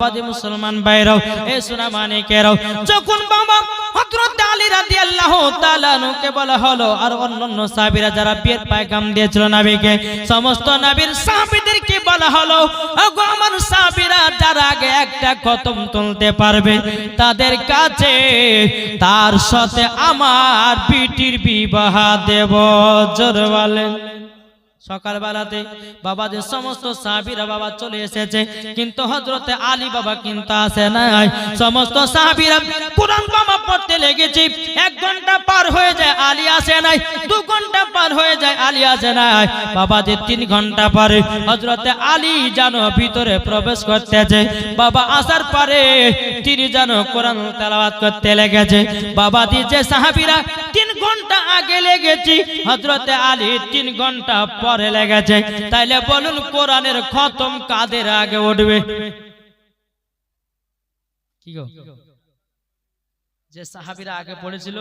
বাবাজি মুসলমান ভাইরাও এ সোনা মানিকেরাও যখন বাবা হযরত আলী রাদিয়াল্লাহু তাআলা নুকে বলা হলো আর অন্যান্য সাহাবীরা যারা বিয়ের পয়গাম দিয়েছিল নবীকে সমস্ত নবীর সাহাবীদেরকে বলা হলো ওগো আমার সাহাবীরা যারা আগে একটা খতম তুলতে পারবে তাদের কাছে তার সাথে আমার বিটির বিবাহ দেব। জোরে বলেন। সকালবেলাতে বাবাদের সমস্ত সাহাবীরা বাবা চলে এসেছে কিন্তু হযরতে আলী বাবা কিন্তু আসে নাই। সমস্ত সাহাবীরা কুরআন বাবা পড়তে লেগেছে। 1 ঘন্টা পার হয়ে যায় আলী আসে নাই, 2 ঘন্টা পার হয়ে যায় আলী আসে নাই। বাবাদের 3 ঘন্টা পরে হযরতে আলী যেন ভিতরে প্রবেশ করতেছে। বাবা আসার পরে তিনি যেন কোরআন তেলাওয়াত করতে লেগেছে। বাবাজি যে সাহাবীরা 3 ঘন্টা আগে লেগেছে হযরতে আলী 3 ঘন্টা পরে লেগেছে, তাইলে বলুন কোরআনের খতম কাদের আগে উঠবে? কি গো, যে সাহাবীরা আগে পড়েছিল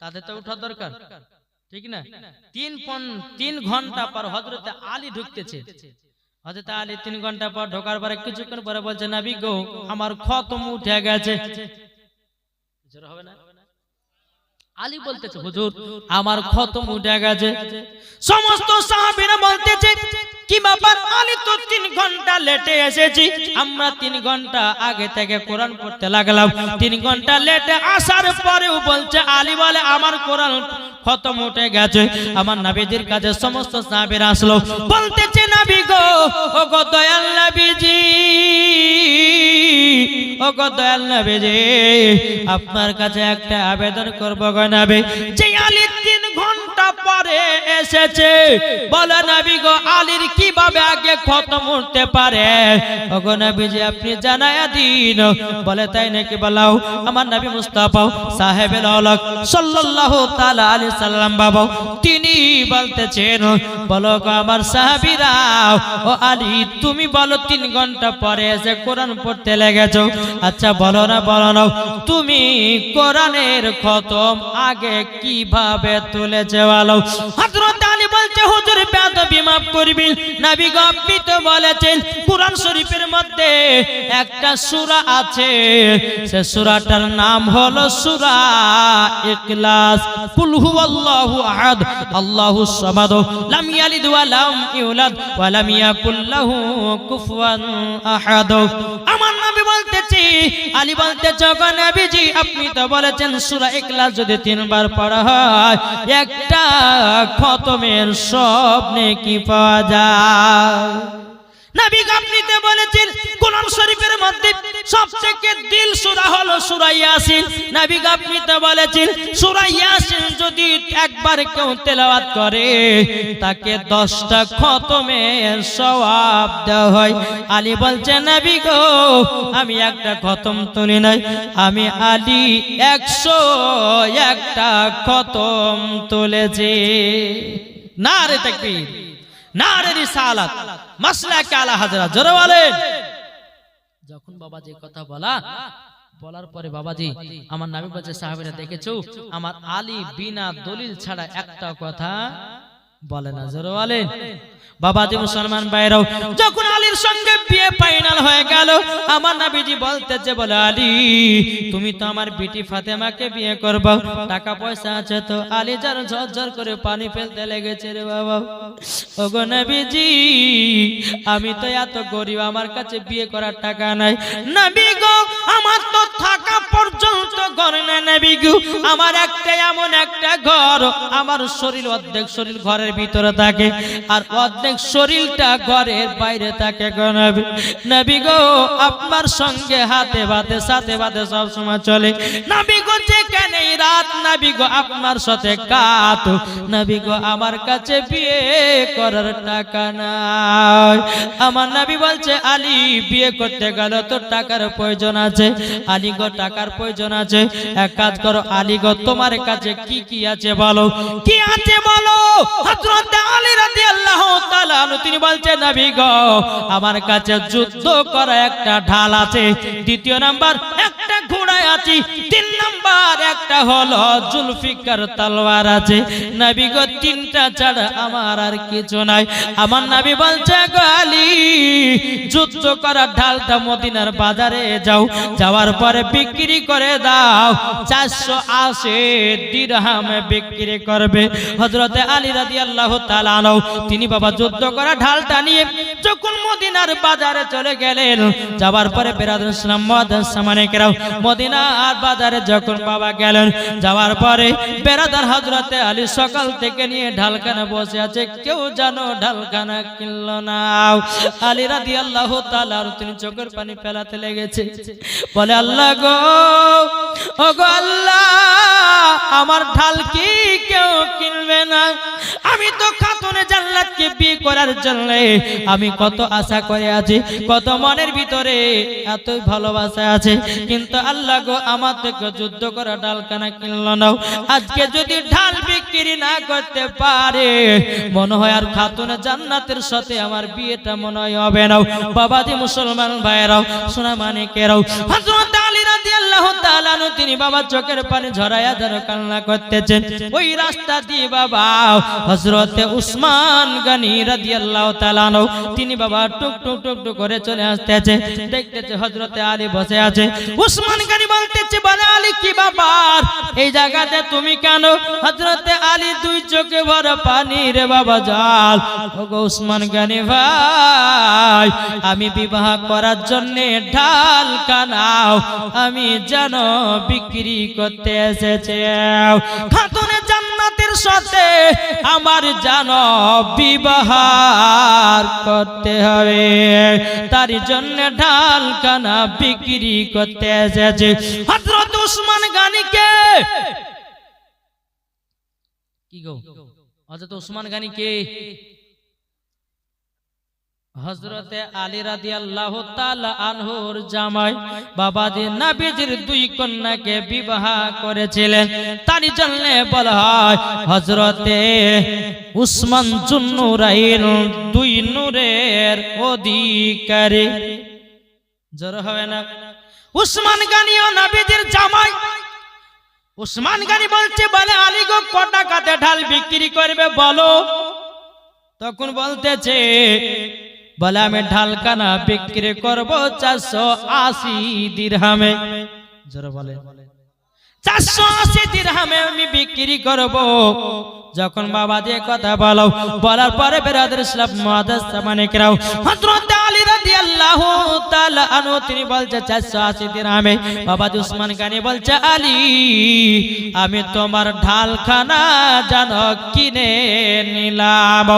তাদের তো উঠা দরকার, ঠিক না? 3 ঘন্টা পর হযরতে আলী ঢুকতেছে। হযরতে আলী 3 ঘন্টা পর ঢোকার পরে কিছুক্ষণ পরে বলছে নবী গো আমার খতম উঠে গেছে। জোরে হবে না? আলী বলতেছে হুজুর আমার খতম উঠে গেছে। সমস্ত সাহাবীরা বলতেছে কি ব্যাপার আলী তো 3 ঘন্টা লেটে এসেছি, আমরা 3 ঘন্টা আগে থেকে কোরআন পড়তে লাগলাম, 3 ঘন্টা লেটে আসার পরেও বলছে আলী বলে আমার কোরআন খতম উঠে গেছে। আমার নবীজির কাছে সমস্ত সাহাবীরা আসলো, বলতেছে নবী গো ও গো দয়াল নবীজি, ও গো দয়াল নবীজি আপনার কাছে একটা আবেদন করব গো নবী। যে আলী 3 ঘন্টা পরে এসেছে বলে নবী গো আলীর কিভাবে আগে খতম উঠতে পারে? ও গো নবীজি আপনি জানায়া দিন। বলে তাই নাকি? বলাও। আমার নবী মুস্তাফা সাহেবের আলক সাল্লাল্লাহু তাআলা আলাইহি সাল্লাম বাবা তিনি বলতেছেন বলো গো আমার সাহাবীরা ও আলী তুমি বলো 3 ঘন্টা পরে এসে কোরআন পড়তে লেগেছো, আচ্ছা বলো না তুমি কোরআনের খতম আগে কিভাবে তুলেছে বলো? হযরত আলী বলছে হুজুর বেয়াদবি মাফ করবেন নবী গো আপনি তো বলেছেন কোরআন শরীফের মধ্যে একটা সূরা আছে, সে সূরাটার নাম হলো সূরা ইখলাস। কুল হুয়াল্লাহু আহাদ আল্লাহুস সামাদ লাম ইয়ালিদ ওয়া লাম ইউলাদ ওয়া লাম ইয়াকুল লাহু কুফুয়ান আহাদ। আমার নবী বলতেছি আলী বলতেছে গো নবীজি আপনি তো বলেছেন সূরা ইখলাস যদি 3 বার পড়া হয় একটা খতমের সব নেকি পাওয়া যায়। নবী আপনি তো বলেছেন কোরআন শরীফের মধ্যে সবথেকে দিল সূরা হলো সূরা ইয়াসিন। নবী আপনি তো বলেছেন সূরা ইয়াসিন যদি একবার কেউ তেলাওয়াত করে তাকে 10টা খতমের সওয়াব দেওয়া হয়। আলী বলছে নবী গো আমি একটা খতম তুলি নাই, আমি আলী 101টা খতম তুলেছি। নারে তাকবীর, নারে রিসালাত, মাসলাকে আলা হাজরা। জোরে বলেন। যখন বাবাজি কথা বলার পরে বাবাজি আমার নবী বলছে সাহাবীরা দেখেছো আমার আলী বিনা দলিল ছাড়া একটা কথা বলে না। জোরে বলেন। বাবাজি মুসলমান ভাইরাও যখন আলীর সঙ্গে বিয়ে ফাইনাল হয়ে গেল আমার নবীজি বলতেছে বলে আলী তুমি তো আমার বিটি ফাতেমাকে বিয়ে করবে, টাকা পয়সা আছে তো? আলী যেন ঝরঝর করে পানি ফেলতে লেগেছে রে বাবা। ওগো নবীজি আমি তো এত গরিব, আমার কাছে বিয়ে করার টাকা নাই। নবী গো আমার তো থাকা পর্যন্ত ঘর না নবী গো, আমার একটা এমন একটা ঘর আমার শরীর অর্ধেক শরীর ঘরের ভিতরে থাকে আর অর্ধেক শরীরটা ঘরের বাইরে থাকে গো নবী। নবী গো আপনার সঙ্গে হাতে বাতে সাথে বাতে সব সময় চলে। নবী গো যেখানে রাত নবী গো আপনার সাথে কাত। নবী গো আমার কাছে বিয়ে করার টাকা নাই। আমার নবী বলছে আলী বিয়ে করতে গেল তো টাকার প্রয়োজন আছে। আলী গো টাকার প্রয়োজন আছে, এক কাজ করো আলী গো তোমার কাছে কি কি আছে বলো, কি আছে বলো? হযরত আলী রাদিয়াল্লাহু তাআলা তিনি বলছেন নবী গো আমার কাছে যুদ্ধ করা একটা ঢাল আছে, দ্বিতীয় নাম্বার একটা ঘোড়া ঘোড়ায় আছি, 3 নাম্বার একটা হলো জুলফিকার তলোয়ার আছে। নবী গো 3টা ছাড়া আমার আর কিছু নাই। আমার নবী বলছে গো আলী, যুদ্ধ করার ঢালটা মদিনার বাজারে যাও, যাওয়ার পরে বিক্রি করে দাও, 480 দিরহামে বিক্রি করবে। হযরতে আলী রাদিয়াল্লাহু তাআলা আনহু তিনি বাবা যুদ্ধ করা ঢালটা নিয়ে যখন মদিনার বাজারে চলে গেলেন, যাওয়ার পরে বেরাদুল ইসলাম মুআদ্দাস সামানিকেরাও মদিনার বাজারে যখন বাবা গেলেন, যাওয়ার পরে বেরাদার হযরতে আলী সকাল থেকে নিয়ে ঢালখানা বসে আছে, কেউ জানো ঢালখানা কিনল না। আলী রাদিয়াল্লাহু তাআলা তিনি চোখের পানি ফেলাতে লেগেছে, বলে আল্লাহ গো, ও গো আল্লাহ, আমার ঢাল কি কেউ কিনবে না? আমি তো খাতুনে জান্নাতকে বিয়ে করার জন্য আমি কত আশা করে আছি, কত মনের ভিতরে এতই ভালোবাসা আছে, কিন্তু আল্লাহ গো আমার থেকে যুদ্ধ করা ঢালখানা কিনল না। আজকে যদি ঢাল বিক্রি না করতে পারে, মনে হয় আর খাতুনে জান্নাতের সাথে আমার বিয়েটা মনে হয় হবে না। বাবাজি মুসলমান ভাইরাও, সোনা মানিকেরাও, হযরত আলী রাদিয়াল্লাহু তাআলা তিনি বাবা চোখের পানি ঝরায়া যেন কান্না করতেছেন। ওই রাস্তা দিয়ে বাবা হযরতে উসমান গনি রাদিয়াল্লাহু তাআলা তিনি বাবা টুক টুক টুক টুক করে চলে আসতেছে, দেখতেছে হযরতে আলী বসে আছে। উসমান গনি বলতেছে, বলে আলী কি ব্যাপার, এই জায়গাতে তুমি কেন? হযরতে আলী দুই চোখে ভরা পানি রে বাবা জাল। ওগো উসমান গনি ভাই, আমি বিবাহ করার জন্য ঢাল কানাও আমি যেন বিক্রি করতে এসেছে, খাতুনে জান্নাতের সাথে আমার যেন বিবাহ করতে হবে, তার জন্য ঢাল কানা বিক্রি করতে এসেছে। হযরত উসমান গনিকে কি গো, হযরত উসমান গনিকে হযরতে আলী রাদিয়াল্লাহু তাআলা আনহুর জামাই বাবাজি নবীজির দুই কন্যাকে বিবাহ করেছিলেন, তার জন্য বলা হয় হযরতে উসমান জুন্নুরাইন, দুই নূরের অধিকারী। জোর হবে না? উসমান গনিও নবীজির জামাই। উসমান গনি বলছে, বলে আলী গো কত টাকাতে ঢাল বিক্রি করবে বলো? তখন বলতেছে, বলে আমি ঢালখানা বিক্রি করব 480 দিরহামে। জোরে বলে 480 দিরহামে আমি বিক্রি করব। যখন বাবা যে কথা বলো, বলার পরে বেরাদুল ইসলাম মুআদ্দাস সামানিকেরাও হযরত আলী রাদিয়াল্লাহু তাআলা আনহু তিনি বলছে 480 দিরহামে। বাবা উসমান গনি বলছে, আলী আমি তোমার ঢালখানা জানো কিনে নিলাম।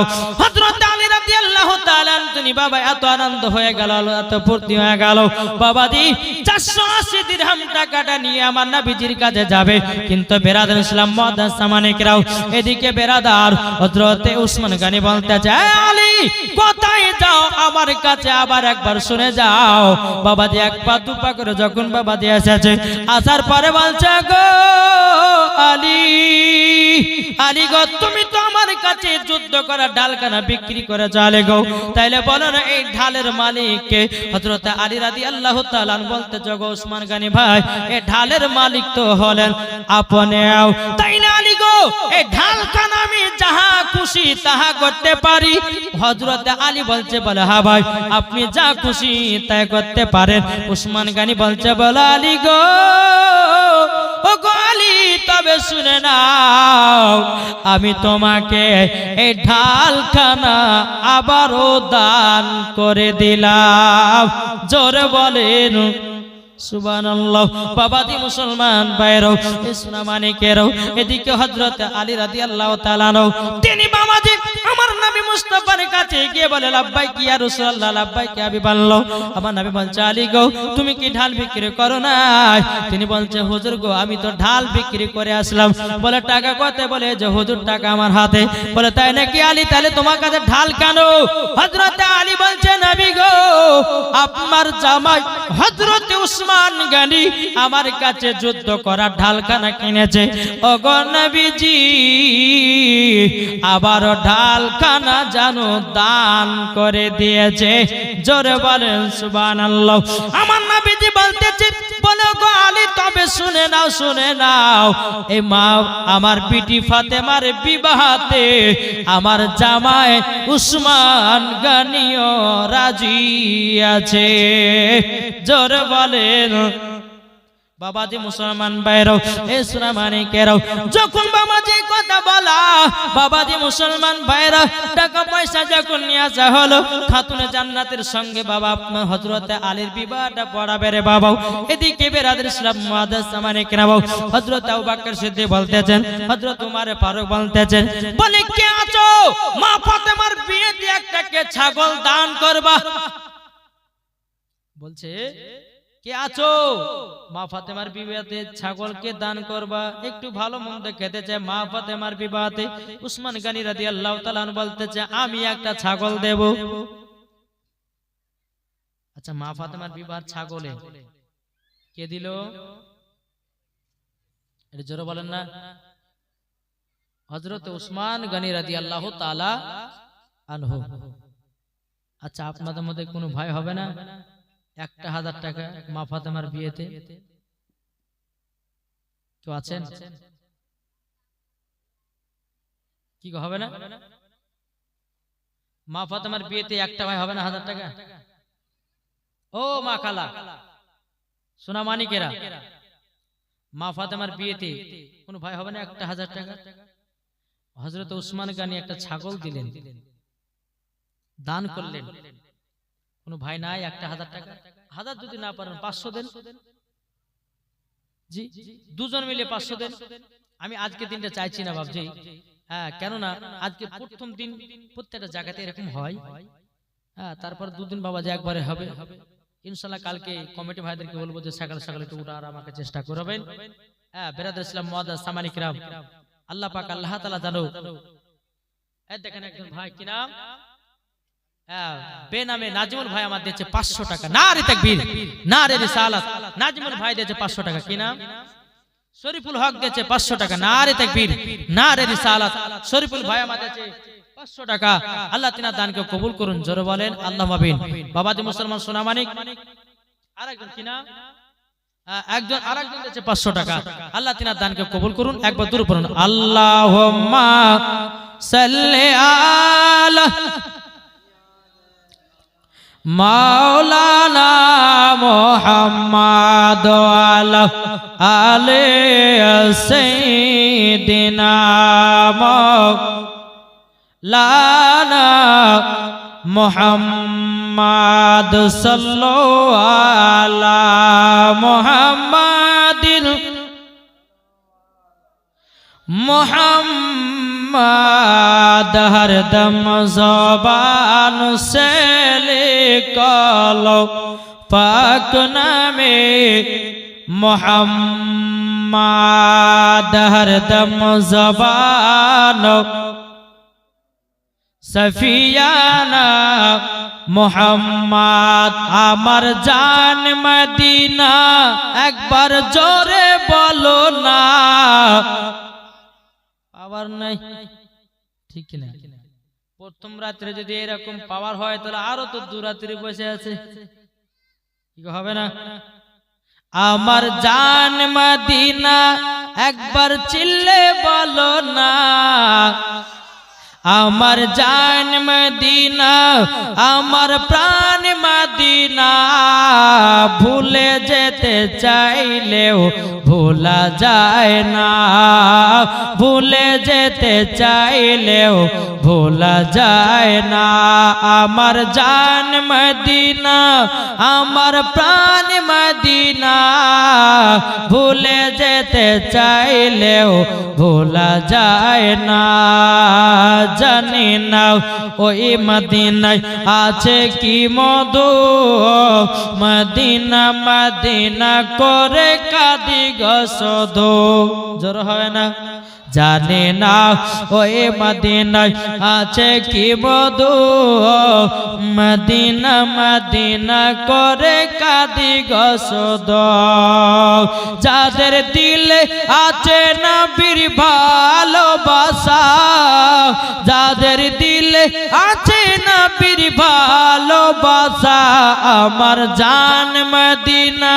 হযরত আলী রাদিয়াল্লাহু তাআলা তিনি বাবা এত আনন্দ হয়ে গেল, এত ফুর্তি হয়ে গেল, বাবাজি 480 দিরহাম টাকাটা নিয়ে আমার নবীজির কাছে যাবে। কিন্তু বেরাদুল ইসলাম মুআদ্দাস সামানিকেরাও এদিকে বেরাদার হযরতে উসমান গনি বলতেছে, আলী কোথায় যাও, আমার কাছে আবার একবার শুনে যাও। বাবাজি এক পা দু পা করে যখন বাবাজি এসেছে, আসার পরে বলছে, গো আলী, আলী গো তুমি তো আমার কাছে যুদ্ধ করা ঢালখানা বিক্রি করে চলে গো, তাইলে বলো না এই ঢালের মালিক কে? হযরতে আলী রাদিয়াল্লাহু তাআলা বলতে, গো উসমান গনি ভাই, এই ঢালের মালিক তো হলেন আপনিও, তাই না আলী গো? এই ঢালখানা আমি যাহা খুশি তাহা করতে পারি। হযরতে আলী বলছে, বলে হ্যাঁ ভাই, আপনি যা খুশি তাই করতে পারেন। উসমান গনি বলছে, বলে আলী গো, ও গো আলী তবে শুনে নাও, আমি তোমাকে এই ঢালখানা আবারও দান করে দিলাম। জোরে বলেন সুবহানাল্লাহ। বাবাজি মুসলমান ভাইরাও, সোনা মানিকেরাও, এদিকে হযরত আলী রাদিয়াল্লাহু তাআলা আনহু তিনি বাবাজি আমার নবী মুস্তাফার কাছে গিয়ে বলে, লাব্বাইক ইয়া রাসূলুল্লাহ, লাব্বাইক ইয়া হাবিবাল্লাহ। আমার নবী বলছে, আলী গো তুমি কি ঢাল বিক্রি করো না? তিনি বলছে, হুজুর গো আমি তো ঢাল বিক্রি করে আসলাম। বলে টাকা কত? বলে যে হুজুর টাকা আমার হাতে। বলে তাই নাকি আলী, তাহলে তোমার কাছে ঢাল কেন? হযরত আলী বলছে, নবী গো আপনার জামাই হযরত উসমান গনি আমার কাছে যুদ্ধ করা ঢালখানা কিনেছে। ওগো নবীজি আবার ঢালখানা জানো দান করে দিয়েছে। জোরে বলেন সুবহানাল্লাহ। আমার নবীজি বলতেছে, বলে গো আলী তবে শুনে নাও শুনে নাও, এই মা আমার বিটি ফাতেমার বিবাহতে আমার জামাই উসমান গানিও রাজি আছে। জোর বলেন বাবাজি মুসলমান ভাইরাও, এ সুনামানিকেরাও, যখন বাবাজি কথা বলা, বাবাজি মুসলমান ভাইরা টাকা পয়সা যখন নিয়ে আসা হলো, খাতুনে জান্নাতের সঙ্গে বাবা আপনার হযরতে আলীর বিবাহটা পড়াবে রে বাবা। এদিকে বেরাদের ইসলাম মুআদ্দাস সামানিকেরাও, হযরত আবু বকর সিদ্দিক বলতেছেন, হযরত উমর ফারুক বলতেছেন, বলে কে আছো মা ফাতেমার বিয়েতে একটা কে ছাগল দান করবা? বলছে কে আছো মা ফাতেমার বিবাহতে ছাগলকে দান করবা? একটু ভালো মন্দ খেতে চায় মা ফাতেমার বিবাহতে। উসমান গনি রাদিয়াল্লাহু তাআলা আনহু বলতেছে আমি একটা ছাগল দেব। আচ্ছা মা ফাতেমার বিবাহ ছাগলে কে দিল? এটা জোরে বলেন না। হযরত উসমান গনি রাদিয়াল্লাহু তাআলা আনহু। আচ্ছা আপনাদের মধ্যে কোনো ভাই হবে না 1000 টাকা মা ফাতেমার বিয়েতে? কেউ আছেন? কি হবে না? মা ফাতেমার বিয়েতে একটা ভাই হবে না 1000 টাকা? ও মা খালা সোনা মানিকেরা, মা ফাতেমার বিয়েতে কোন ভাই হবে না 1000 টাকা? হযরত উসমান গনি একটা ছাগল দিলেন, দান করলেন। কোন ভাই নাই 1000 টাকা? 1000 যদি না পারেন 500 দেন। জি দুজন মিলে 500 দেন। আমি আজকে দিনটা চাইছি না বাবজি, হ্যাঁ কেননা আজকে প্রথম দিন প্রত্যেকটা জায়গাতে এরকম হয়। হ্যাঁ তারপর দুদিন বাবা যে একবারে হবে ইনশাআল্লাহ। কালকে কমিটি ভাইদেরকে বলবো যে সকাল সকাল একটু উঠার আমাকে চেষ্টা করবেন। হ্যাঁ বেরাদার ইসলাম মুআদ্দাস সামানি কিরাম, আল্লাহ পাক আল্লাহ তাআলা জানো। এই দেখেন একজন ভাই কি নাম, বেনামে নাজিমুল ভাই আমার দিয়েছে 500 টাকা। নারে তাকবীর, নারে রিসালাত। নাজিমুল ভাই দিয়েছে 500 টাকা। কি নাম? শরীফুল হক দিয়েছে 500 টাকা। নারে তাকবীর, নারে রিসালাত। শরীফুল ভাই আমার দিয়েছে 500 টাকা। আল্লাহ তিনার দানকে কবুল করুন। জোরে বলেন আল্লাহুম্মা আমিন। বাবাজি মুসলমান সোনা মানিক আরেকজন কি নাম, একজন আরেকজন দিয়েছে 500 টাকা। আল্লাহ তিনার দানকে কবুল করুন। একবার দূর পড়ুন আল্লাহুম্মা সাল্লি আলা মাওলানা মুহাম্মদ ওয়ালা আলে সাইয়্যিদিনা মাওলানা মুহাম্মদ সাল্লাল্লাহু আলা মুহাম্মাদিন মোহাম্মদ হরদম জবান সে লিখলো পাক নামে মোহাম্মদ হরদম জবান সফিয়ানা মোহাম্মদ আমার জান মদিনা। একবার জোরে বলো না। পাওয়ার নাই ঠিক না? প্রথম রাত্রে যদি এরকম পাওয়ার হয় তাহলে আরো তো দু রাত্রি বসে আছে, কি হবে না? আমার জান মদিনা একবার চিল্লে বলো না। আমার জান মদিনা আমার প্রাণ মদিনা। ভুলে যেতে চাইলেও ভোলা যায় না, ভুলে যেতে চাইলেও ভোলা যায় না। আমার জান মদিনা আমার প্রাণ মদিনা। ভুলে যেতে চাইলেও ভোলা যায় না। জানি না ওই মদিনায় আছে কি মধু, মদিনা মদিনা করে কাঁদি গো শুধু। জোর হয় না? জানি না ওই মদিনায় আছে কি মধু, মদিনা মদিনা করে কাঁদি গো শুধু। যাদের দিলে আছে নবীর ভালোবাসা, যাদের দিলে আছে নবীর ভালোবাসা আমার জান মদিনা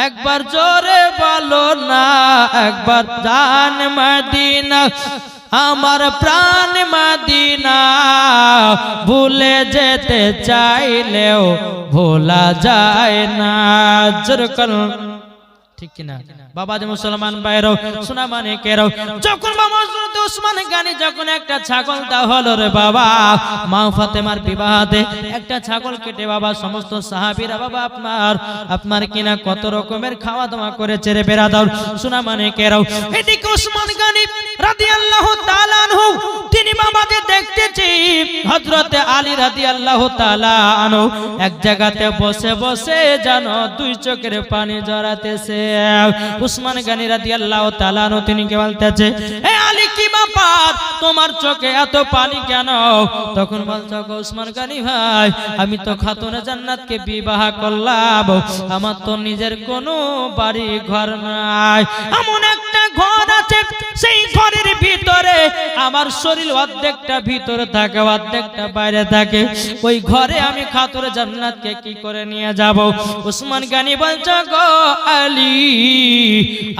একবার জোরে বলো না একবার জান মদিনা আমার প্রাণ মদিনা ভুলে যেতে চাইলেও ভোলা যায় না যেরকম ঠিক কিনা বাবা যে মুসলমান ভাইরাও শোনা মানে কেরাও যখন বাবা হযরত ওসমান গনি যখন একটা ছাগল দেওয়া হলো রে বাবা মা ফাতেমার বিবাহে একটা ছাগল কেটে বাবা সমস্ত সাহাবীরা বাবা আপনার কিনা কত রকমের খাওয়া দাওয়া করেছে রে বেরাদার শোনা মানে কেরাও এদিকে ওসমান গনি রাদিয়াল্লাহু তাআলা আনহু তিনি বাবা যে দেখতেছি হযরত আলী রাদিয়াল্লাহু তাআলা আনহু এক জায়গাতে বসে বসে জানো দুই চোখের পানি ঝরাতেছে উসমান গনি রাদিয়াল্লাহু তাআলা আনহু তিনি কে বলতেছে এ আলী কি ব্যাপার তোমার চোখে এত পানি কেন তখন বলছো উসমান গনি ভাই আমি তো খাতুনে জান্নাতকে বিবাহ করলাম আমার তো নিজের কোনো বাড়ি ঘর নাই এমন একটা ঘর আছে সেই ঘরের ভিতরে আমার শরীর অর্ধেকটা ভিতরে থাকে অর্ধেকটা বাইরে থাকে ওই ঘরে আমি খাতুনে জান্নাতকে কি করে নিয়ে যাব উসমান গনি বলছো গো আলী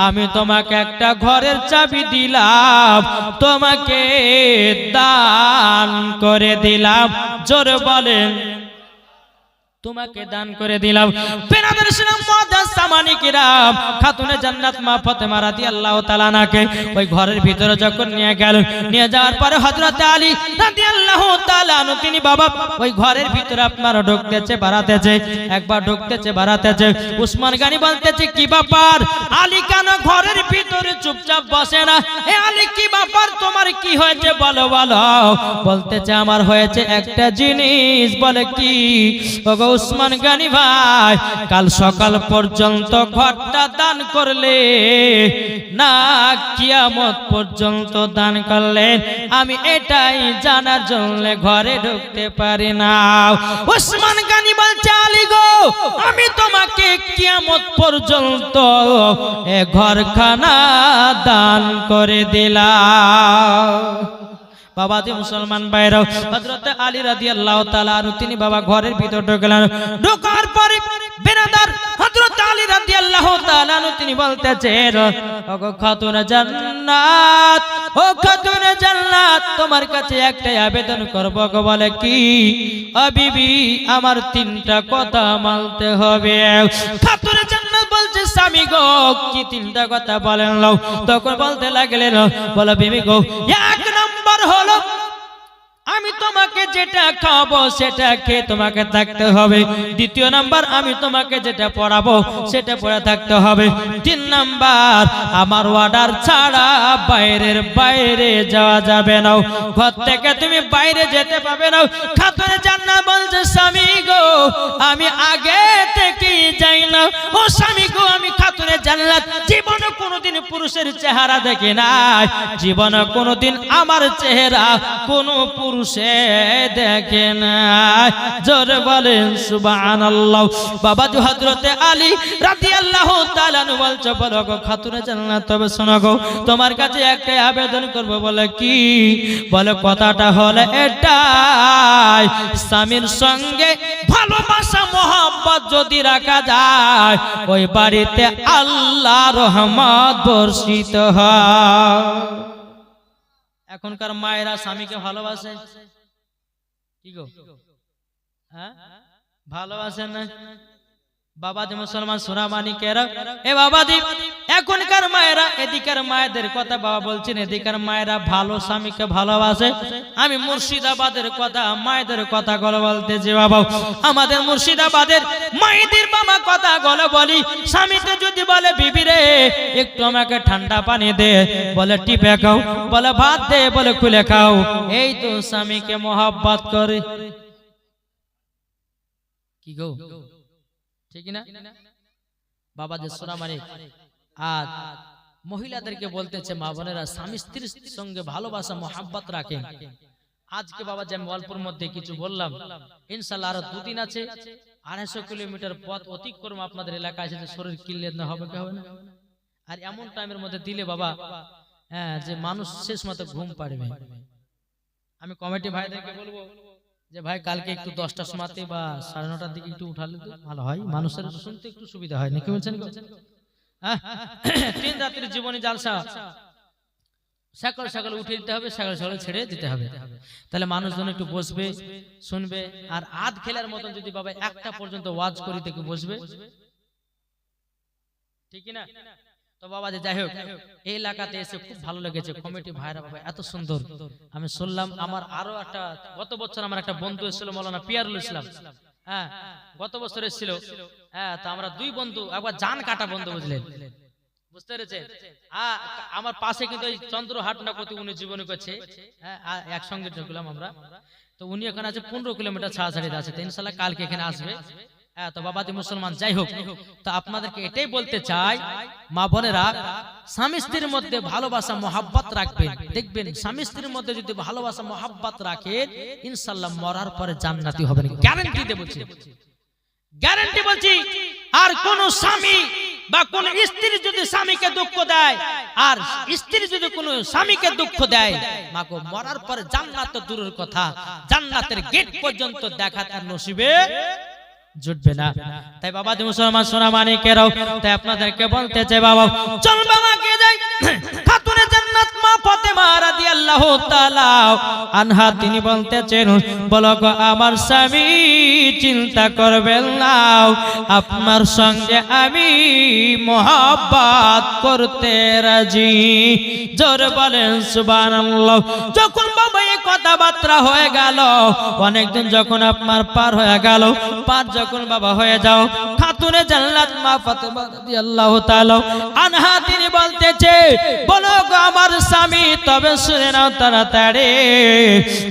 আমি তোমাকে একটা ঘরের চাবি দিলাম তোমাকে দান করে দিলাম জোরে বলেন তোমাকে দান করে দিলাম বেরাদার ইসলাম মুআজ্জাজ সামানি কিরাম খাতুনে জান্নাত মা ফাতেমা রাদিয়াল্লাহু তাআলা আনহাকে ওই ঘরের ভিতরে যখন নিয়ে গেল নিয়ে যাওয়ার পরে হযরত আলী রাদিয়াল্লাহু তাআলা আনহু তিনি বাবা ওই ঘরের ভিতরে আপনার ঢুকতেছে বাড়াতেছে একবার ঢুকতেছে বাড়াতেছে উসমান গনি বলতেছে কি ব্যাপার আলী কেন ঘরের ভিতরে চুপচাপ বসে না এ আলী কি ব্যাপার তোমার কি হয়েছে বলো বলো বলতেছে আমার হয়েছে একটা জিনিস বলে কি ওগো উসমান গনি ভাই কাল সকাল পর্যন্ত ঘরটা দান করলে না কিয়ামত পর্যন্ত দান করলে আমি এটাই জানার জন্য ঘরে ঢুকতে পারি না উসমান গনি বলছে আলী গো আমি তোমাকে কিয়ামত পর্যন্ত এ ঘরখানা দান করে দিলাম বাবা যে মুসলমান ভাইরাও হযরত আলী রাদিয়াল্লাহু তাআলা আনহু তিনি বাবা ঘরের ভিতর ঢুকলেন ঢোকার পরে বেরাদার হযরত আলী রাদিয়াল্লাহু তাআলা আনহু তিনি বলতেছেন ওগো খাতুনে জান্নাত ও খাতুনে জান্নাত তোমার কাছে একটা আবেদন করব গো বলে কি ও বিবি আমার তিনটা কথা মানতে হবে খাতুনে জান্নাত বলছে স্বামী গো কি তিনটা কথা বলেন লও তখন বলতে লাগলেন বলে বিবি গো এক নাম্বার হলো আমি তোমাকে যেটা খাওয়াবো সেটা খেয়ে তোমাকে থাকতে হবে দ্বিতীয় নাম্বার আমি তোমাকে যেটা পড়াবো সেটা পড়ে থাকতে হবে তিন নাম্বার আমার অর্ডার ছাড়া বাইরে যাওয়া যাবে না ঘর থেকে তুমি বাইরে যেতে পাবে না খাতুনে জান্নাত বলছে স্বামী গো আমি আগে থেকেই যাই না ও স্বামী গো আমি খাতুনে জান্নাত জীবনে কোনোদিন পুরুষের চেহারা দেখি নাই জীবনে কোনোদিন আমার চেহারা কোনো পুরুষে দেখে না জোরে বলেন সুবহানাল্লাহ বাবা যে হযরত আলী রাদিয়াল্লাহু তাআলা আনহু বলছে বলো গো খাতুনে জান্নাত তবে শোনো গো তোমার কাছে একটা আবেদন করব বলে কি বলে কথাটা হলো এটাই স্বামীর সঙ্গে ভালোবাসা মহব্বত যদি রাখা যায় ওই বাড়িতে আল্লাহর রহমত বর্ষিত হয় এখনকার মায়েরা স্বামীকে ভালোবাসে কি গো হ্যাঁ ভালোবাসেন না বাবাজি মুসলমান সোনামানিকেরা এ বাবাজি এখনকার মায়েরা এদিকের মায়েদের কথা বাবা বলছেন এদিকের মায়েরা ভালো স্বামীকে ভালোবাসে আমি মুর্শিদাবাদের কথা মায়েদের কথা গুলো বলতেছি বাবা আমাদের মুর্শিদাবাদের মায়েদের বাবা কথা গুলো বলি স্বামীতে যদি বলে বিবি রে একটু আমাকে ঠান্ডা পানি দে বলে টিপে খাও বলে ভাত দে বলে খুলে খাও এই তো স্বামীকে মহব্বত করে কি গো ঠিক না বাবা যে সোনামানিক আজ মহিলাদেরকে বলতেছে মা বোনেরা স্বামী স্ত্রীর সঙ্গে ভালোবাসা মহব্বত রাখেন আজকে বাবা যে আমি অল্পের মধ্যে কিছু বললাম ইনশাআল্লাহ আরো দুদিন আছে 250 কিলোমিটার পথ অতিক্রম আপনাদের এলাকায় আছে শরীর ক্লিয়ার না হবে কি হবে না আর এমন টাইমের মধ্যে দিলে বাবা যে মানুষ শেষ মতো ঘুম পাড়বে আমি কমিটি ভাইদেরকে বলবো যে ভাই কালকে একটু 10টার সময়তে বা 9:30টার দিকে একটু উঠালে তো ভালো হয়, মানুষের শুনতে একটু সুবিধা হয় নাকি বলছেন? হ্যাঁ, 3 রাত্রির জীবনী জালসা সকাল সকাল উঠে দিতে হবে, সকাল সকাল ছেড়ে দিতে হবে, তাহলে মানুষজন একটু বসবে শুনবে। আর আধ খেলার মতন যদি বাবা 1টা পর্যন্ত ওয়াজ করি থেকে বসবে, ঠিক না? তো বাবা যে যাই হোক, এই এলাকাতে এসে খুব ভালো লেগেছে, কমিটি ভাইরা বাবা এত সুন্দর। আমি শুনলাম আমার আরো একটা গত বছর আমার একটা বন্ধু এসেছিল, মৌলানা পিয়ারুল ইসলাম, হ্যাঁ গত বছর এসেছিল। হ্যাঁ, তো আমরা 2 বন্ধু, একবার জান কাটা বন্ধু, বুঝলেন, বুঝতে পেরেছেন? আমার পাশে কিন্তু এই চন্দ্রহাট না কত উনি জীবনী করছে, হ্যাঁ একসঙ্গে ঢুকলাম আমরা। তো উনি এখানে আছে 15 কিলোমিটার ছাড়াছাড়িতে আছে, তো ইনশাল্লাহ কালকে এখানে আসবে। হ্যাঁ, তো বাবাজি মুসলমান যাই হোক, তো আপনাদেরকে এটাই বলতে চাই, মা বোনেরা স্বামী স্ত্রীর মধ্যে ভালোবাসা মহাব্বত রাখবেন। দেখবেন স্বামী স্ত্রীর মধ্যে যদি ভালোবাসা মহাব্বত রাখেন, ইনশাল্লাহ মরার পরে জান্নাতি হবেন, গ্যারান্টি দিয়ে বলছি, গ্যারান্টি বলছি। আর কোন স্বামী বা কোন স্ত্রী যদি স্বামীকে দুঃখ দেয়, আর স্ত্রী যদি কোন স্বামীকে দুঃখ দেয়, মাগো মরার পরে জান্নাত তো দূরের কথা, জান্নাতের গেট পর্যন্ত দেখা তার নসিবে জুটবে না। তাই বাবা মুসলমান সোনা মানিকেরাও, তাই আপনাদেরকে বলতে চাই বাবা, চল বাবা কে যাই খাতুনে জান্নাত মা ফাতেমা রাদিয়াল্লাহু তাআলা আনহা, তিনি বলতেছেন, বলো গো আমার স্বামী চিন্তা করবেন না, আপনার সঙ্গে আমি মহব্বত করতে রাজি। জোরে বলেন সুবহানাল্লাহ। যখন বাবা এই কথাবার্তা হয়ে গেল, অনেকদিন যখন আপনার পার হয়ে গেল, পার যখন বাবা হয়ে যাও, খাতুনে জান্নাত মা ফাতেমা রাদিয়াল্লাহু তাআলা আনহা তিনি বলতেছে, বলো গো আমার স্বামী, তবে শুনে নাও তাড়াতাড়ি,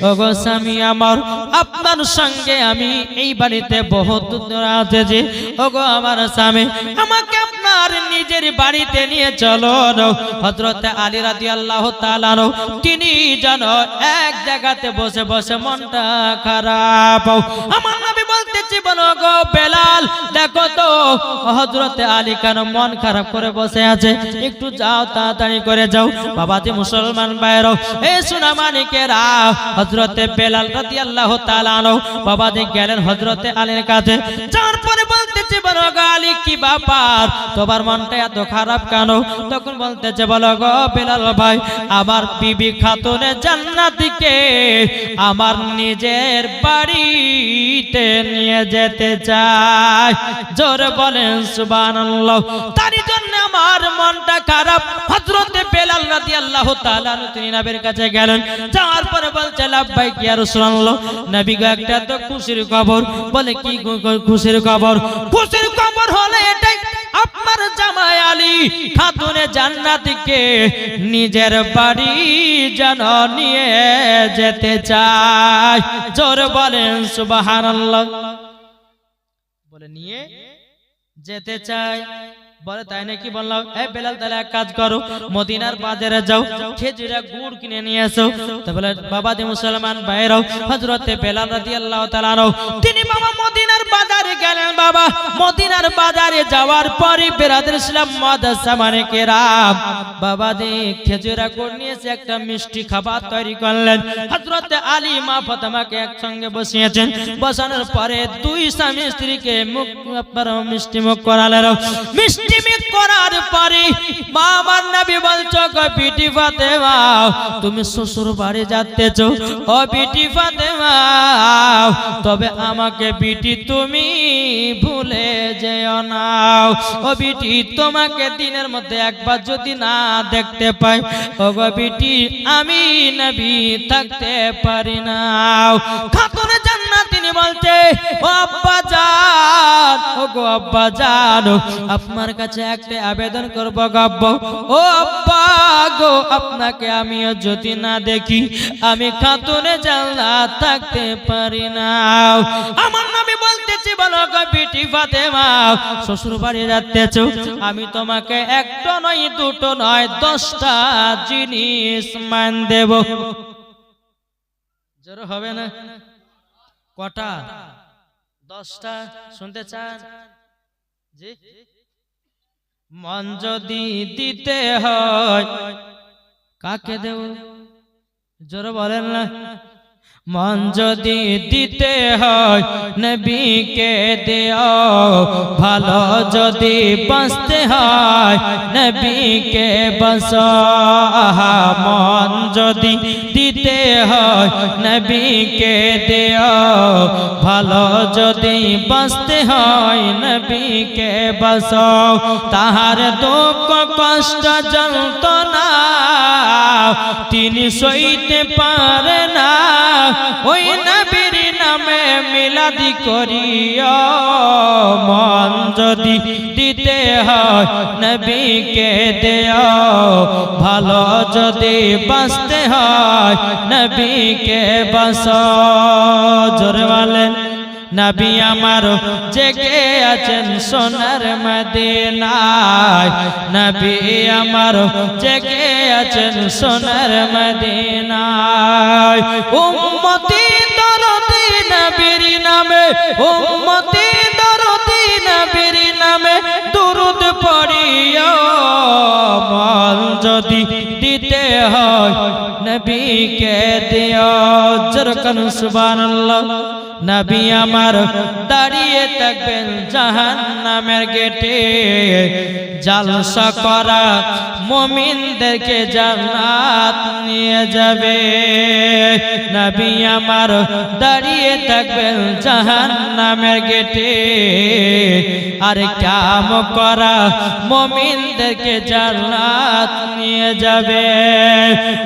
ওগো স্বামী আমার, আপনার সঙ্গে আমি এই বাড়িতে বহুত রাজে, ওগো আমার স্বামী আমাকে আপনার নিজের বাড়িতে নিয়ে চলো। হযরত আলী রাদিয়াল্লাহু তাআলা তিনি যেন এক জায়গাতে বসে বসে মনটা খারাপ। আমার নবী বলতেছে, বলো গো বেলাল, দেখো তো হযরত আলী কেন মন খারাপ করে বসে আছে, একটু যাও তাড়াতাড়ি করে যাও। বাবাজি মুসলমান ভাইরা, এই সোনা মানিকেরা, হযরত বেলাল রাদিয়াল্লাহু তাআলা বাবাজি গেলেন হযরত আলীর কাছে, যাওয়ার পরে বলতেছে, বলো গো আলী কি ব্যাপার, তোমার মনটা এত খারাপ কেন? তখন বলতেছে, বলো গো বেলাল ভাই, আমার বিবি খাতুনে জান্নাতীকে আমার নিজের বাড়িতে নিয়ে যেতে চাই। জোরে বলেন সুবহানাল্লাহ। তার জন্য আমার মনটা খারাপ। হযরত বেলাল রাদিয়াল্লাহু তাআলা তিনি নবীর কাছে গেলেন, যাওয়ার পরে বলছে, লাব্বাইক ইয়া রাসূলুল্লাহ, নবী গো একটা তো খুশির খবর। বলে কি খুশির খবর? খুশির খবর হলো এটাই, আপনার জামাই আলী খাতুনে জান্নাতীকে নিজের বাড়ি যেন নিয়ে যেতে চায়। জোরে বলেন সুবহানাল্লাহ। বলে নিয়ে যেতে চায়। বলে তাই নাকি? বললাম, এই বেলাল তাহলে এক কাজ করো, মদিনার বাজারে যাও, খেজুরের গুড় কিনে নিয়ে এসো। তো বলে বাবাজি মুসলমান ভাইরাও, হযরত বেলাল রাদিয়াল্লাহু তাআলা তিনি বাবা মদিনার বাজারে গেলেন। বাবা মদিনার বাজারে যাওয়ার পরে বেরাদর ইসলাম মাদ্রাসা মানিকেরাম, বাবাজি খেজুরের গুড় নিয়ে এসে একটা মিষ্টি খাবার তৈরি করলেন। হযরত আলী মা ফাতেমাকে একসঙ্গে বসিয়েছেন। বসানোর পরে 2 স্বামী স্ত্রীকে মুখ আপনার মিষ্টি মুখ করালেন। মিষ্টি করার পরে মা আমার নবী বলছো, গো বিটি ফাতেমা, তুমি শ্বশুর বাড়ি যাচ্তেছো, ও বিটি ফাতেমা, তবে আমাকে বিটি তুমি ভুলে যেও না। ও বিটি, তোমাকে দিনের মধ্যে একবার যদি না দেখতে পাই, ও গো বিটি, আমি নবী থাকতে পারি না। খাতুনে জান্নাত তিনি বলছে, ও আব্বা জান, ও গো আব্বা জান, আপনার কাছে একটা আবেদন করব গো আব্বা। ও আব্বা গো, আপনাকে আমিও যদি না দেখি, আমি খাতুনে জান্নাত থাকতে পারি না। আমার নবী বলতেছি, বলো গো বিটি ফাতেমা, শ্বশুর বাড়ি যাচ্তেছো, আমি তোমাকে একটা নয়, দুটো নয়, 10টা জিনিস মান দেব। জোর হবে না? কটা? 10টা। শুনতে চান? জি। মন যদি দিতে হয় কাকে দেব? জোরে বলেন না। মন যদি দিতে হয় নবীকে দিও, ভালো যদি বাঁচতে হয় নবীকে বাঁচাও। মন যদি দিতে হয় নবীকে দিও, ভালো যদি বাঁচতে হয় নবীকে বাঁচাও। তাহার দুঃখ কষ্ট যন্ত্রণা তিনি সইতে পারে না, ওই নবীর নামে মিলাদি করিও। মন যদি দিতে হয় নবীকে দিও, ভালো যদি বাঁচতে হয় নবীকে বাঁচাও। জোরে বলেন নবী আমার জেগে আছেন সোনার মদিনায়, নবী আমার জেগে আছেন সোনার মদিনায়। উম্মতি দরদি নবীর নামে, উম্মতি দরদি নবীর নামে দুরূদ পড়িও। মন যদি দিতে হয় নবীকে দিও। যেরকম সুবহানাল্লাহ। নবী আমার দাঁড়িয়ে থাকবেন জাহান্নামের গেটে, জালসা করা মুমিনদেরকে জান্নাত নিয়ে যাবে। নবী আমার দাঁড়িয়ে থাকবেন জাহান্নামের গেটে, আর কাম করা মুমিনদেরকে জান্নাত নিয়ে যাবে।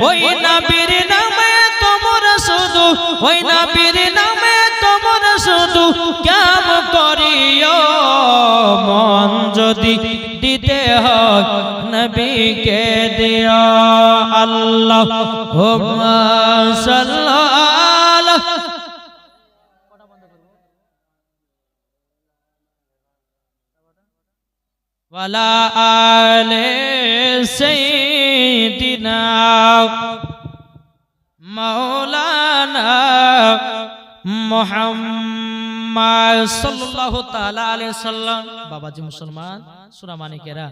ওই নবীর নামে তোমরা শুধু, ওই নবীর নামে তোমরা শুধু কাম করিও। মন যদি দিতে হয় নবীকে দিও। আল্লাহুম্মা সাল্লি ওয়ালা আলে সাইয়্যিদিনা মাওলানা মুহাম্মদ সাল্লাল্লাহু তাআলা আলাইহি সাল্লাম। বাবাজি মুসলমান সূরা মানিকেরা,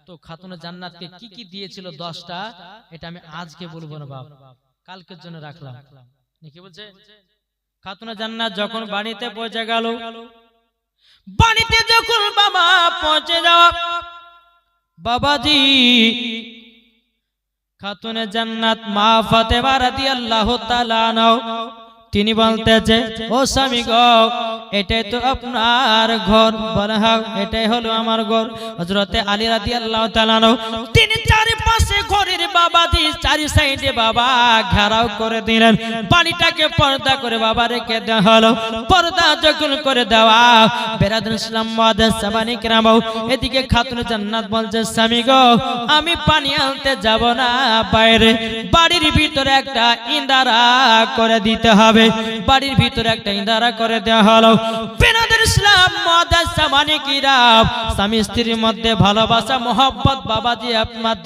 তো খাতুনে জান্নাতকে কি কি দিয়েছিল 10টা, এটা আমি আজকে বলবো না বাপ, কালকের জন্য রাখলাম। কি বলছে? খাতুনে জান্নাত যখন বাড়িতে পৌঁছে গেল, বাড়িতে যখন বাবা পৌঁছে যাওয়া, বাবাজি খাতুনে জান্নাত মা ফাতেমা রাদিয়াল্লাহু তাআলা আনহা তিনি বলতেছে, ও স্বামী গো, এটাই তো আপনার ঘর। বলে হ্যাঁ, এটাই হলো আমার ঘর। হযরতে আলী রাদিয়াল্লাহু তাআলা তিনি চারপাশে ঘরের বাবাজি চারি সাইডে বাবা ঘেরাও করে দিলেন। বাড়িটাকে পর্দা করে বাবা রেখে দেওয়া হলো। পর্দা যখন করে দেওয়া, বেরাদুল ইসলাম মুআদ্দাস সাবানি কিরাম, এদিকে খাতুনে জান্নাত বলছে, স্বামী গো, আমি পানি আনতে যাব না বাইরে, বাড়ির ভিতরে একটা ইন্দারা করে দিতে হবে। বাড়ির ভিতরে একটা ইন্দারা করে দেওয়া হলো। বেরাদুল ইসলাম মুআদ্দাস সাবানি কিরাম, স্বামী স্ত্রীর মধ্যে ভালোবাসা মহব্বত বাবাজি আপনার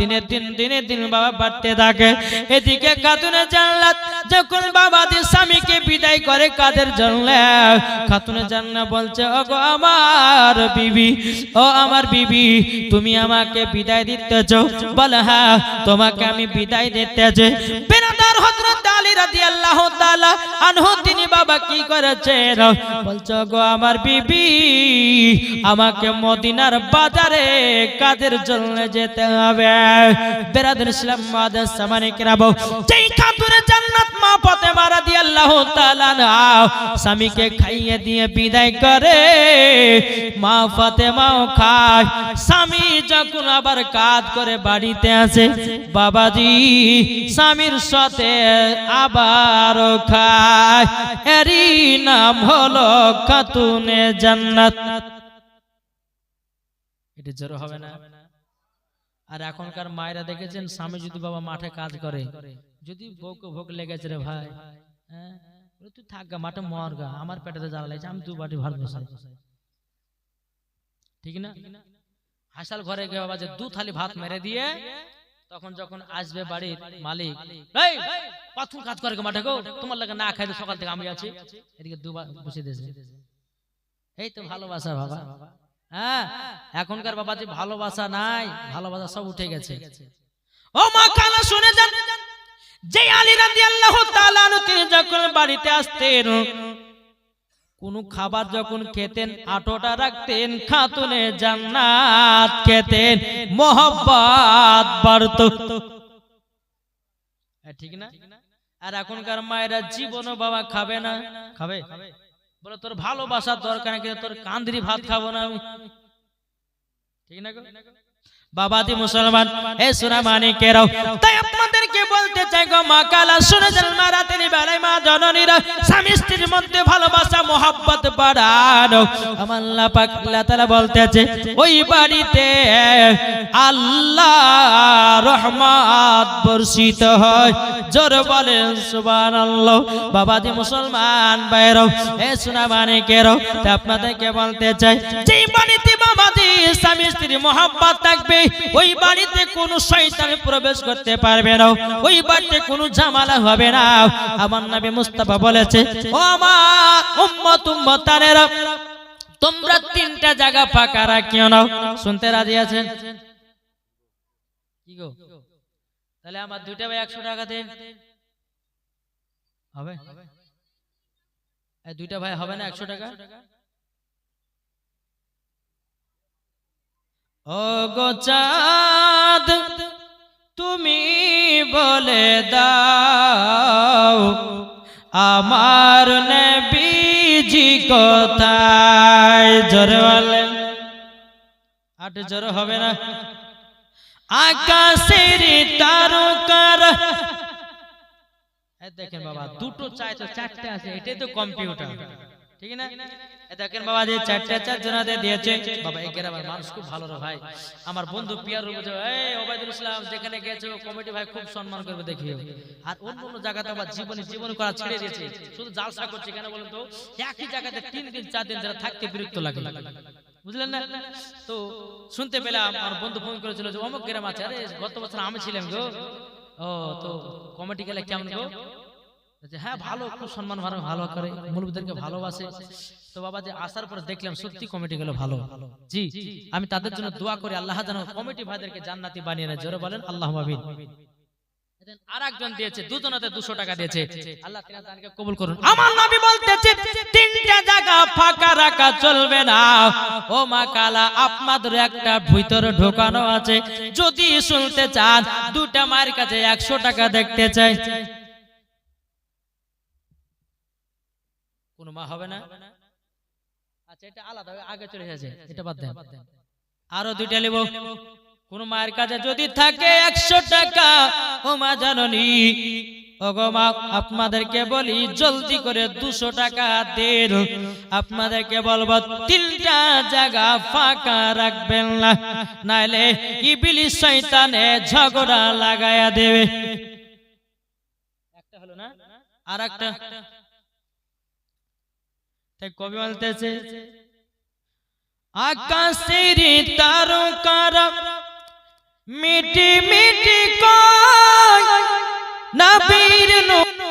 দিনের দিন বাবা বাড়তে থাকে। এদিকে খাতুনে জান্নাত যখন বাবাজি স্বামীকে বিদায় করে কাদের জন্য, খাতুনে জান্নাত বলছে, ও গো আমার বিবি, ও আমার বিবি, তুমি আমাকে বিদায় দিতেছ? বলে হ্যাঁ, তোমাকে আমি বিদায় দিতেছি। বেরাদার হযরত আলী রাদিয়াল্লাহু তাআলা আনহু তিনি বাবা কি করেছেন? বলছে, গো আমার বিবি, আমাকে মদিনার বাজারে কাদের জন্য যেতে হবে। বেরাদুল ইসলাম মুআদ্দাস সাবানি কিরাম, যেই খাতুনে জান্নাত মা ফাতেমা রাদিয়াল্লাহু তাআলা আনহা স্বামীকে খাইয়ে দিয়ে বিদায় করে, মা ফাতেমাও খায়। স্বামী যখন আবার কাজ করে বাড়িতে আসে, বাবাজি স্বামীর সাথে আবার খায়। এরই নাম হলো খাতুনে জান্নাত। এটা জোর হবে না? আর এখনকার মায়েরা দেখেছেন, স্বামী যদি বাবা মাঠে কাজ করে, যদি বউকে ভোগ লেগেছে রে ভাই, হ্যাঁ তুই থাকগা মাঠে মরগা, আমার পেটেতে জ্বালা লাগছে, আমি 2 বাটি ভাত বসাই, ঠিক না? হাসাল ঘরে গিয়ে বাবা যে 2 থালি ভাত মেরে দিয়ে, তখন যখন আসবে বাড়ির মালিক, এই পাথর কাজ করে মাঠে গো, তোমার লাগে না খাইতে সকাল থেকে আমি আছি, এদিকে 2 বার বসে দিয়েছে। এই তো ভালোবাসা বাবা। হ্যাঁ, এখনকার বাবা যে ভালোবাসা নাই, ভালোবাসা সব উঠে গেছে। ও মা খালা শুনে যান, যে আলী রাদিয়াল্লাহু তাআলা আনহু তিনি যখন বাড়িতে আসতেন, কোন খাবার যখন খেতেন আটোটা রাখতেন, খাতুনে জান্নাত খেতেন, মোহব্বত বাড়তো। ঠিক না? আর এখনকার মায়েরা জীবনও বাবা খাবে না, খাবে বলে তোর ভালোবাসার দরকার নেই, তোর কান্দিরি ভাত খাবো না আমি, ঠিক না গো বাবাজি মুসলমান? এ সোনা মানিকেরাও, তাই আপনাদেরকে বলতে চাই গো মা কালা শুনে যান, মা রাতের বেলায় মা জননীরা স্বামী স্ত্রীর মধ্যে ভালোবাসা মোহাব্বত বাড়ানো। আমার আল্লাহ পাক আল্লাহ তাআলা বলতেছে ওই বাড়িতে আল্লাহ রহমত বর্ষিত হয়। জোর বলেন সুবহানাল্লাহ। বাবাজি মুসলমান ভাইরাও, এ সোনা মানিকেরাও, তাই আপনাদেরকে বলতে চাই যেই বাড়িতে বাবাজি স্বামী স্ত্রীর মোহাব্বত থাকবে, ওই বাড়িতে কোনো শয়তান প্রবেশ করতে পারবে না, ওই বাড়িতে কোনো ঝামেলা হবে না। আমার নবী মুস্তাফা বলেছে ও আমার উম্মত উম্মতানেরা, তোমরা তিনটা জায়গা ফাঁকা রাখিও না। শুনতে রাজি আছেন কি গো? তাহলে আমার দুইটা ভাই 100 টাকা দেন, হবে? এই দুইটা ভাই হবে না 100 টাকা? ও গো চাঁদ তুমি বলে দাও আমার নবীজি কোথায়? জোরে বলেন, আট জোরে হবে না? আকাশের তারকার, দেখেন বাবা দুটো চাই তো চারটে আছে, এটাই তো কম্পিউটার, ঠিক না? দেখেন বাবা যে চারটে চারজনাতে দিয়েছে বাবা। এই গ্রামের মানুষ খুব ভালো রে ভাই, আমার বন্ধু পিয়ার বলছে এই ওবাইদুল ইসলাম যেখানে গেছে কমিটি ভাই খুব সম্মান করবে দেখিও। আর অন্য অন্য জায়গাতে আবার জীবন করা ছেড়ে দিয়েছে, শুধু জালসা করছে। কেন বলেন তো? একই জায়গাতে 3 দিন 4 দিন যারা থাকতে বিরক্ত লাগে, বুঝলেন না? তো শুনতে পেলাম আমার বন্ধু ফোন করেছিল যে অমুক গ্রাম আছে, আরে গত বছর আমি ছিলাম গো। ও তো কমিটি গেলে কেমন গো? হ্যাঁ ভালো, খুব সম্মান ভালো করে, মুরব্বিদেরকে ভালোবাসে। তো বাবা যে আসার পর দেখলাম সত্যি কমিটি গুলো ভালো। জি আমি তাদের জন্য দোয়া করি আল্লাহ যেন কমিটি ভাইদেরকে জান্নাতি বানিয়ে নেয়। জোরে বলেন আল্লাহুম্মা আমিন। আর একজন দিয়েছে, দুজনাতে 200 টাকা দিয়েছে, আল্লাহ তিনার দানকে কবুল করুন। আমার নবী বলতেছে তিনটা জায়গা ফাঁকা রাখা চলবে না। ও মা কালা আপনাদের একটা ভিতরে ঢোকানো আছে, যদি শুনতে চান দুটা মায়ের কাছে 100 টাকা দেখতে চাই। কোন মা হবে না? আচ্ছা এটা আলাদা, আগে চলে এসেছে, এটা বাদ দেন। আরো দুইটা নেব। কোন মায়ের কাছে যদি থাকে 100 টাকা, ও মা জাননী, ও গো মা আপনাদেরকে বলি জলদি করে 200 টাকা দেন। আপনাদেরকে বলবো তিনটা জায়গা ফাঁকা রাখবেন না, নাইলে ইবলিস শয়তানে ঝগড়া লাগায়া দেবে। একটা হলো না, আর একটা তাই কবি বলতেছে আকাশের তারকারা মিটি